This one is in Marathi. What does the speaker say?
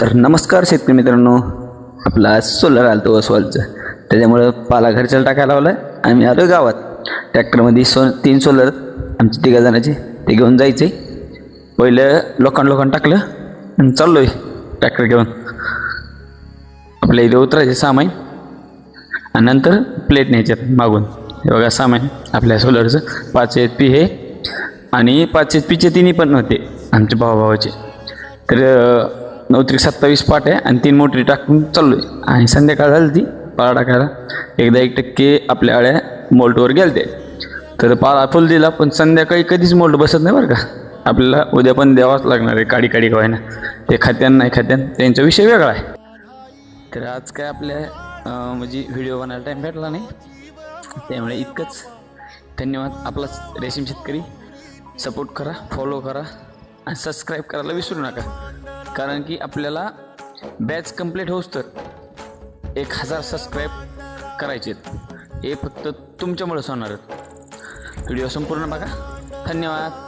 तर नमस्कार शेतकरी मित्रांनो, आपला आज सोलर आलं होतं अस्वलचं, त्याच्यामुळं पाला घरच्याला टाकायला लावला आहे. आम्ही आलो गावात ट्रॅक्टरमध्ये 3 सोलर आमचे 3 जणांचे ते घेऊन जायचे. पहिलं लोकांना टाकलं आणि चाललो आहे ट्रॅक्टर घेऊन. आपल्या इथे उतरायचे सामान आणि नंतर प्लेट न्यायच्यात मागून. हे बघा सामान आपल्या सोलरचं 5 HP हे आणि 5 HP तिन्ही पण होते आमच्या भावाचे. तर 9-27 पाट आहे आणि 3 मोटरी टाकून चाललो आहे. आणि संध्याकाळ झाली ती पाळा टाकायला. एकदा 1% आपल्या आळ्या मोल्टवर गेलते, तर पाळा फुल दिला. पण संध्याकाळी कधीच मोल्ट बसत नाही बरं का. आपल्याला उद्या पण द्यावाच लागणार आहे, काडी गव्हायना. ते खात्यान नाही खात्यान त्यांचा विषय वेगळा आहे. तर आज काय आपल्या म्हणजे व्हिडिओ बनायला टाईम भेटला नाही, त्यामुळे इतकंच. धन्यवाद. आपलाच रेशीम शेतकरी सपोर्ट करा, फॉलो करा आणि सबस्क्राईब करायला विसरू नका. कारण की आपल्याला बॅच कंप्लीट होऊस तर 1000 सबस्क्राईब करायचे आहेत. हे फक्त तुमच्यामुळेच होणार आहेत. व्हिडिओ संपूर्ण बघा. धन्यवाद.